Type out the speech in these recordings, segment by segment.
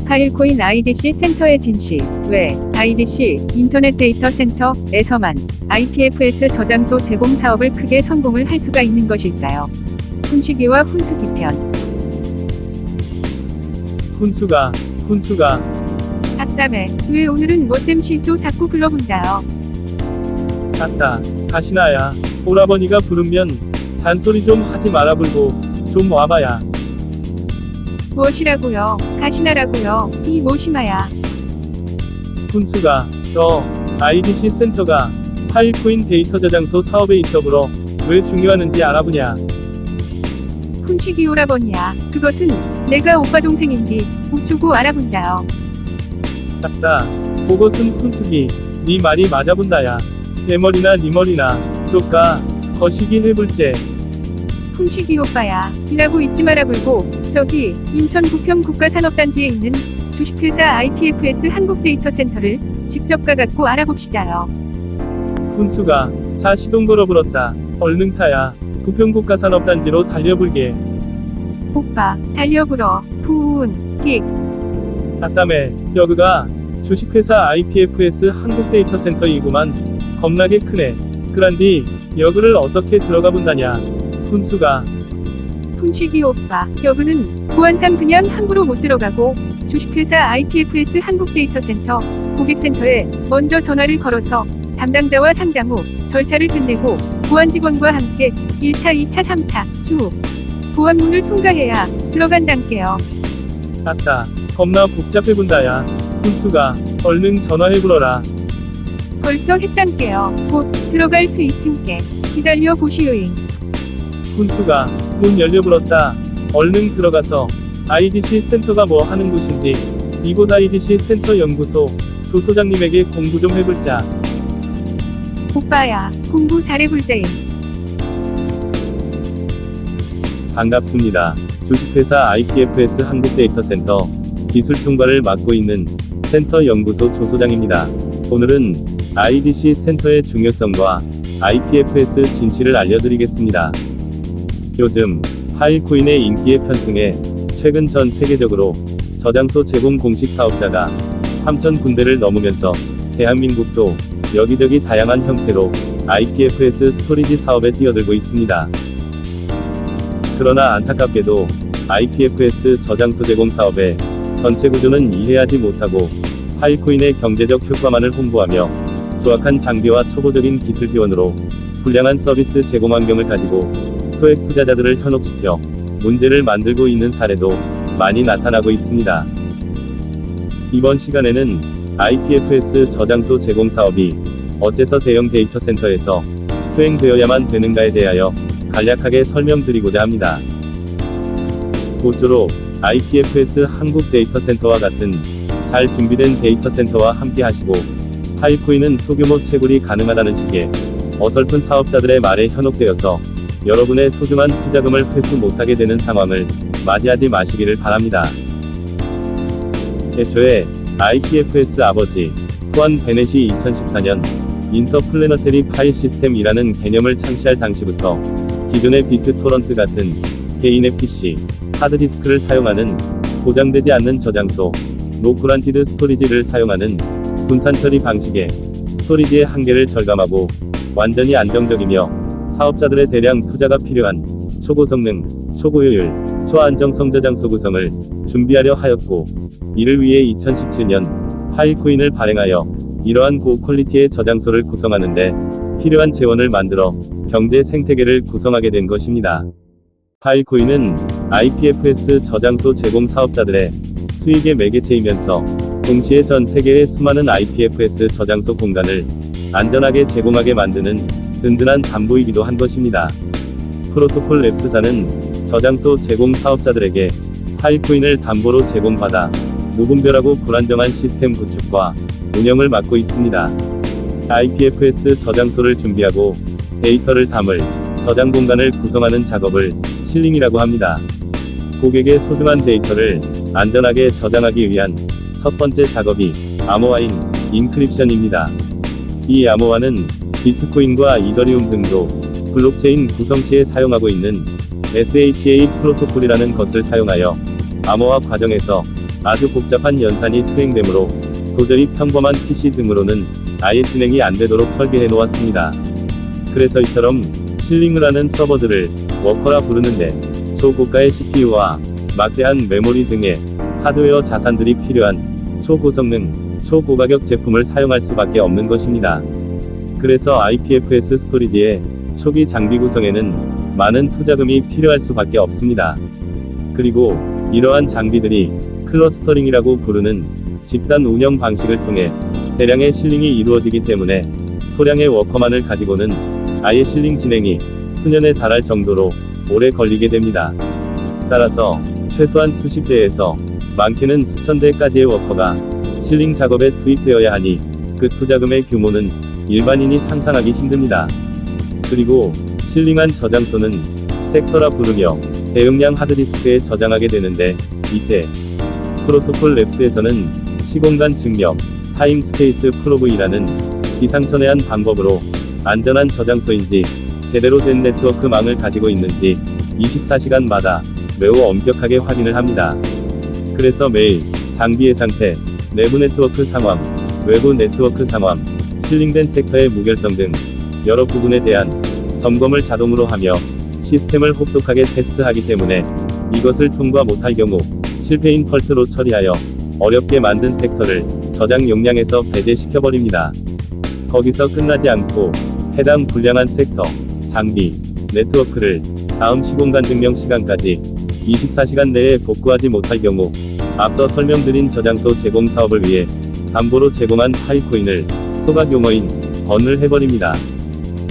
파일코인 IDC 센터의 진실. 왜 IDC 인터넷 데이터 센터에서만 IPFS 저장소 제공 사업을 크게 성공을 할 수가 있는 것일까요? 훈시기와 훈수기 편. 훈수가 답답해. 왜 오늘은 뭐 땜시 또 자꾸 불러본다요? 아따, 가시나야. 오라버니가 부르면 잔소리 좀 하지 말아불고 좀 와봐야. 무엇이라고요? 가시나라고요? 이 모시마야. 훈수가 저 IDC 센터가 파일코인 데이터 저장소 사업에 있어불어 왜 중요하는지 알아보냐. 훈시기 오라버니야. 그것은 내가 오빠 동생인디 우쭈고 알아본다요. 아따, 그것은 훈수기. 네 말이 맞아본다야. 내 머리나 네 머리나 쪼까 거시기 해불제. 훈시기 오빠야. 이라고 잊지 말아불고 저기 인천 부평 국가산업단지에 있는 주식회사 IPFS 한국데이터센터를 직접 가갖고 알아봅시다요. 훈수가 자 시동 걸어불었다. 얼른 타야. 부평국가산업단지로 달려불게. 오빠 달려불어. 훈, 끽. 아따매, 여그가 주식회사 IPFS 한국데이터센터이구만. 겁나게 크네. 그란디 여그를 어떻게 들어가 본다냐. 훈수가 훈시기 오빠. 여기는 보안상 그냥 함부로 못 들어가고 주식회사 IPFS 한국데이터센터 고객센터에 먼저 전화를 걸어서 담당자와 상담 후 절차를 끝내고 보안 직원과 함께 1차, 2차, 3차 쭉 보안문을 통과해야 들어간단께요. 아따, 겁나 복잡해본다야. 훈수가 얼른 전화해불어라. 벌써 했단께요. 곧 들어갈 수 있음께 기다려 보시오잉. 훈수가 문 열려불었다. 얼른 들어가서 IDC 센터가 뭐 하는 곳인지 이곳 IDC 센터 연구소 조 소장님에게 공부 좀 해볼자. 오빠야 공부 잘해불자잉. 반갑습니다. 주식회사 IPFS 한국데이터센터 기술 총괄을 맡고 있는 센터 연구소 조 소장입니다. 오늘은 IDC 센터의 중요성과 IPFS 진실을 알려드리겠습니다. 요즘 파일코인의 인기에 편승해 최근 전 세계적으로 저장소 제공 공식 사업자가 3,000군데를 넘으면서 대한민국도 여기저기 다양한 형태로 IPFS 스토리지 사업에 뛰어들고 있습니다. 그러나 안타깝게도 IPFS 저장소 제공 사업의 전체 구조는 이해하지 못하고 파일코인의 경제적 효과만을 홍보하며 조악한 장비와 초보적인 기술 지원으로 불량한 서비스 제공 환경을 가지고 소액 투자자들을 현혹시켜 문제를 만들고 있는 사례도 많이 나타나고 있습니다. 이번 시간에는 IPFS 저장소 제공 사업이 어째서 대형 데이터 센터에서 수행되어야만 되는가에 대하여 간략하게 설명드리고자 합니다. 모쪼록 IPFS 한국 데이터 센터와 같은 잘 준비된 데이터 센터와 함께 하시고 파일코인은 소규모 채굴이 가능하다는 식의 어설픈 사업자들의 말에 현혹되어서 여러분의 소중한 투자금을 회수 못하게 되는 상황을 맞이하지 마시기를 바랍니다. 애초에 IPFS 아버지 후안 베넷이 2014년 인터플래너테리 파일 시스템이라는 개념을 창시할 당시부터 기존의 비트토런트 같은 개인의 PC, 하드디스크를 사용하는 고장되지 않는 저장소, 노그란티드 스토리지를 사용하는 분산 처리 방식의 스토리지의 한계를 절감하고 완전히 안정적이며 사업자들의 대량 투자가 필요한 초고성능, 초고효율, 초안정성 저장소 구성을 준비하려 하였고, 이를 위해 2017년 파일코인을 발행하여 이러한 고퀄리티의 저장소를 구성하는데 필요한 재원을 만들어 경제 생태계를 구성하게 된 것입니다. 파일코인은 IPFS 저장소 제공 사업자들의 수익의 매개체이면서 동시에 전 세계의 수많은 IPFS 저장소 공간을 안전하게 제공하게 만드는 든든한 담보이기도 한 것입니다. 프로토콜 랩스사는 저장소 제공 사업자들에게 파일코인을 담보로 제공받아 무분별하고 불안정한 시스템 구축과 운영을 맡고 있습니다. IPFS 저장소를 준비하고 데이터를 담을 저장 공간을 구성하는 작업을 실링이라고 합니다. 고객의 소중한 데이터를 안전하게 저장하기 위한 첫 번째 작업이 암호화인 인크립션입니다. 이 암호화는 비트코인과 이더리움 등도 블록체인 구성 시에 사용하고 있는 SHA 프로토콜이라는 것을 사용하여 암호화 과정에서 아주 복잡한 연산이 수행되므로 도저히 평범한 PC 등으로는 아예 진행이 안 되도록 설계해 놓았습니다. 그래서 이처럼 실링을 하는 서버들을 워커라 부르는데 초고가의 CPU와 막대한 메모리 등의 하드웨어 자산들이 필요한 초고성능, 초고가격 제품을 사용할 수밖에 없는 것입니다. 그래서 IPFS 스토리지의 초기 장비 구성에는 많은 투자금이 필요할 수밖에 없습니다. 그리고 이러한 장비들이 클러스터링이라고 부르는 집단 운영 방식을 통해 대량의 실링이 이루어지기 때문에 소량의 워커만을 가지고는 아예 실링 진행이 수년에 달할 정도로 오래 걸리게 됩니다. 따라서 최소한 수십 대에서 많게는 수천 대까지의 워커가 실링 작업에 투입되어야 하니 그 투자금의 규모는 일반인이 상상하기 힘듭니다. 그리고 실링한 저장소는 섹터라 부르며 대용량 하드디스크에 저장하게 되는데 이때 프로토콜 랩스에서는 시공간 증명, 타임 스페이스 프로브이라는 기상천외한 방법으로 안전한 저장소인지 제대로 된 네트워크망을 가지고 있는지 24시간마다 매우 엄격하게 확인을 합니다. 그래서 매일 장비의 상태, 내부 네트워크 상황, 외부 네트워크 상황, 실링된 섹터의 무결성 등 여러 부분에 대한 점검을 자동으로 하며 시스템을 혹독하게 테스트하기 때문에 이것을 통과 못할 경우 실패인 펄트로 처리하여 어렵게 만든 섹터를 저장 용량에서 배제시켜버립니다. 거기서 끝나지 않고 해당 불량한 섹터, 장비, 네트워크를 다음 시공간 증명 시간까지 24시간 내에 복구하지 못할 경우 앞서 설명드린 저장소 제공 사업을 위해 담보로 제공한 파이코인을 소각 용어인 번을 해버립니다.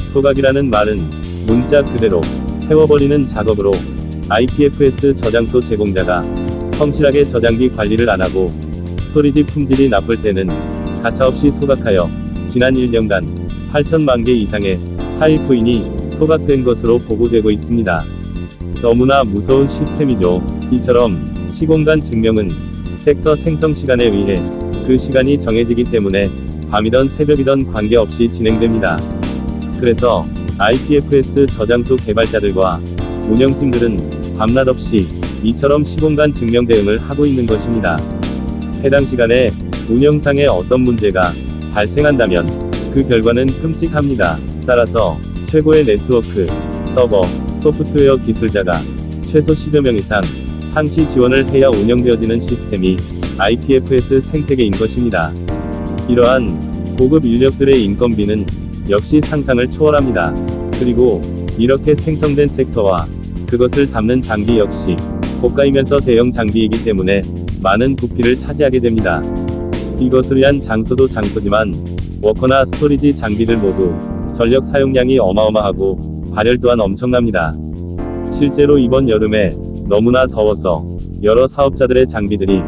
소각이라는 말은 문자 그대로 태워버리는 작업으로 IPFS 저장소 제공자가 성실하게 저장기 관리를 안하고 스토리지 품질이 나쁠 때는 가차없이 소각하여 지난 1년간 8천만 개 이상의 파일코인이 소각된 것으로 보고되고 있습니다. 너무나 무서운 시스템이죠. 이처럼 시공간 증명은 섹터 생성 시간에 의해 그 시간이 정해지기 때문에 밤이던 새벽이던 관계없이 진행됩니다. 그래서 IPFS 저장소 개발자들과 운영팀들은 밤낮 없이 이처럼 시공간 증명 대응을 하고 있는 것입니다. 해당 시간에 운영상에 어떤 문제가 발생한다면 그 결과는 끔찍합니다. 따라서 최고의 네트워크, 서버, 소프트웨어 기술자가 최소 10여 명 이상 상시 지원을 해야 운영되어지는 시스템이 IPFS 생태계인 것입니다. 이러한 고급 인력들의 인건비는 역시 상상을 초월합니다. 그리고 이렇게 생성된 섹터와 그것을 담는 장비 역시 고가이면서 대형 장비이기 때문에 많은 부피를 차지하게 됩니다. 이것을 위한 장소도 장소지만 워커나 스토리지 장비들 모두 전력 사용량이 어마어마하고 발열 또한 엄청납니다. 실제로 이번 여름에 너무나 더워서 여러 사업자들의 장비들이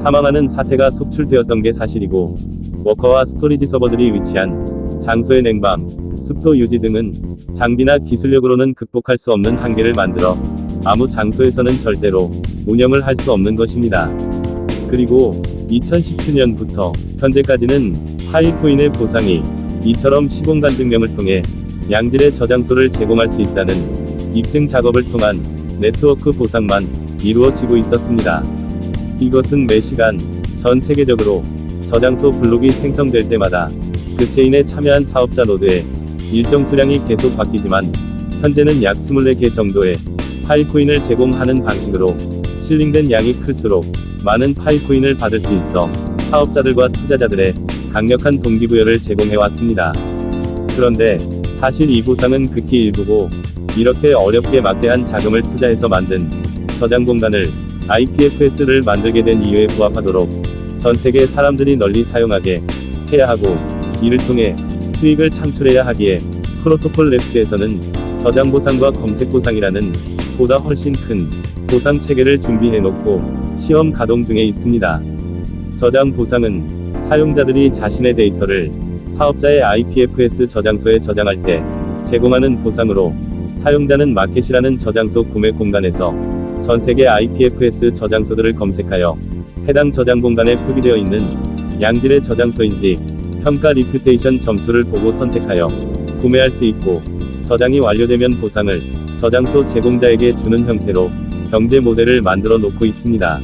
사망하는 사태가 속출되었던 게 사실이고 워커와 스토리지 서버들이 위치한 장소의 냉방, 습도 유지 등은 장비나 기술력으로는 극복할 수 없는 한계를 만들어 아무 장소에서는 절대로 운영을 할 수 없는 것입니다. 그리고 2017년부터 현재까지는 파일코인의 보상이 이처럼 시공간 증명을 통해 양질의 저장소를 제공할 수 있다는 입증 작업을 통한 네트워크 보상만 이루어지고 있었습니다. 이것은 매 시간 전 세계적으로 저장소 블록이 생성될 때마다 그 체인에 참여한 사업자 노드의 일정 수량이 계속 바뀌지만 현재는 약 24개 정도의 파일코인을 제공하는 방식으로 실링된 양이 클수록 많은 파일코인을 받을 수 있어 사업자들과 투자자들의 강력한 동기부여를 제공해왔습니다. 그런데 사실 이 보상은 극히 일부고 이렇게 어렵게 막대한 자금을 투자해서 만든 저장 공간을 IPFS를 만들게 된 이유에 부합하도록 전 세계 사람들이 널리 사용하게 해야 하고 이를 통해 수익을 창출해야 하기에 프로토콜 랩스에서는 저장 보상과 검색 보상이라는 보다 훨씬 큰 보상 체계를 준비해놓고 시험 가동 중에 있습니다. 저장 보상은 사용자들이 자신의 데이터를 사업자의 IPFS 저장소에 저장할 때 제공하는 보상으로 사용자는 마켓이라는 저장소 구매 공간에서 전 세계 IPFS 저장소들을 검색하여 해당 저장 공간에 표기되어 있는 양질의 저장소인지 평가 리퓨테이션 점수를 보고 선택하여 구매할 수 있고, 저장이 완료되면 보상을 저장소 제공자에게 주는 형태로 경제 모델을 만들어 놓고 있습니다.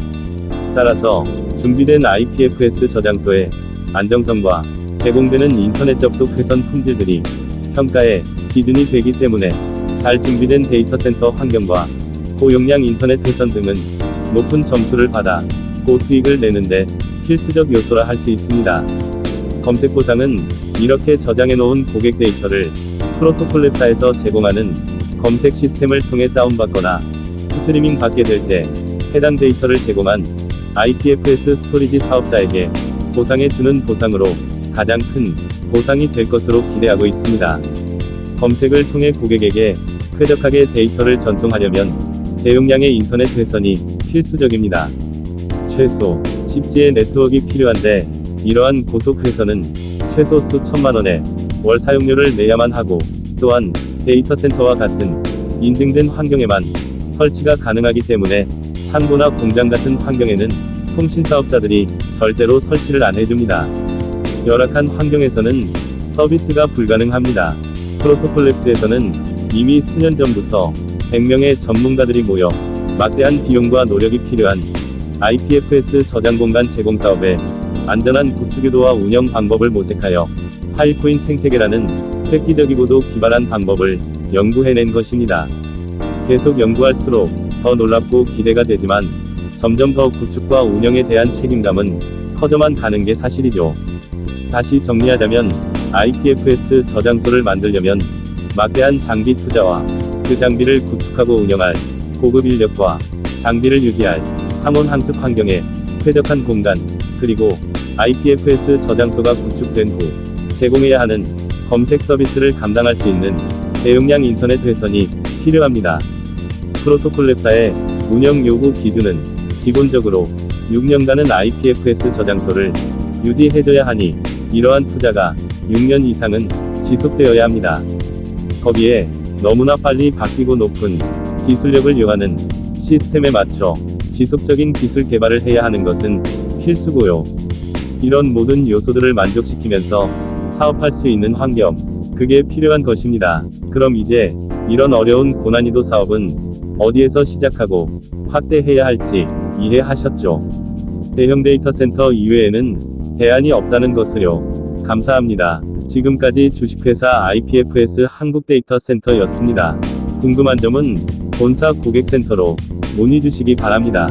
따라서 준비된 IPFS 저장소의 안정성과 제공되는 인터넷 접속 회선 품질들이 평가의 기준이 되기 때문에 잘 준비된 데이터 센터 환경과 고용량 인터넷 회선 등은 높은 점수를 받아 고수익을 내는데 필수적 요소라 할 수 있습니다. 검색 보상은 이렇게 저장해 놓은 고객 데이터를 프로토콜랩사에서 제공하는 검색 시스템을 통해 다운받거나 스트리밍 받게 될 때 해당 데이터를 제공한 IPFS 스토리지 사업자에게 보상해 주는 보상으로 가장 큰 보상이 될 것으로 기대하고 있습니다. 검색을 통해 고객에게 쾌적하게 데이터를 전송하려면 대용량의 인터넷 회선이 필수적입니다. 최소 10G의 네트워크가 필요한데, 이러한 고속 회선은 최소 수천만 원의 월 사용료를 내야만 하고, 또한 데이터 센터와 같은 인증된 환경에만 설치가 가능하기 때문에 상고나 공장 같은 환경에는 통신 사업자들이 절대로 설치를 안 해줍니다. 열악한 환경에서는 서비스가 불가능합니다. 프로토콜랩스에서는 이미 수년 전부터 100명의 전문가들이 모여 막대한 비용과 노력이 필요한 IPFS 저장 공간 제공 사업에 안전한 구축 유도와 운영 방법을 모색하여 파일코인 생태계라는 획기적이고도 기발한 방법을 연구해낸 것입니다. 계속 연구할수록 더 놀랍고 기대가 되지만, 점점 더 구축과 운영에 대한 책임감은 커져만 가는 게 사실이죠. 다시 정리하자면, IPFS 저장소를 만들려면 막대한 장비 투자와 그 장비를 구축하고 운영할 고급 인력과 장비를 유지할 항온 항습 환경에 쾌적한 공간, 그리고 IPFS 저장소가 구축된 후 제공해야 하는 검색 서비스를 감당할 수 있는 대용량 인터넷 회선이 필요합니다. 프로토콜랩사의 운영 요구 기준은 기본적으로 6년간은 IPFS 저장소를 유지해줘야 하니, 이러한 투자가 6년 이상은 지속되어야 합니다. 거기에 너무나 빨리 바뀌고 높은 기술력을 요하는 시스템에 맞춰 지속적인 기술 개발을 해야 하는 것은 필수고요. 이런 모든 요소들을 만족시키면서 사업할 수 있는 환경, 그게 필요한 것입니다. 그럼 이제 이런 어려운 고난이도 사업은 어디에서 시작하고 확대해야 할지 이해하셨죠? 대형 데이터 센터 이외에는 대안이 없다는 것을요. 감사합니다. 지금까지 주식회사 IPFS 한국데이터센터였습니다. 궁금한 점은 본사 고객센터로 문의 주시기 바랍니다.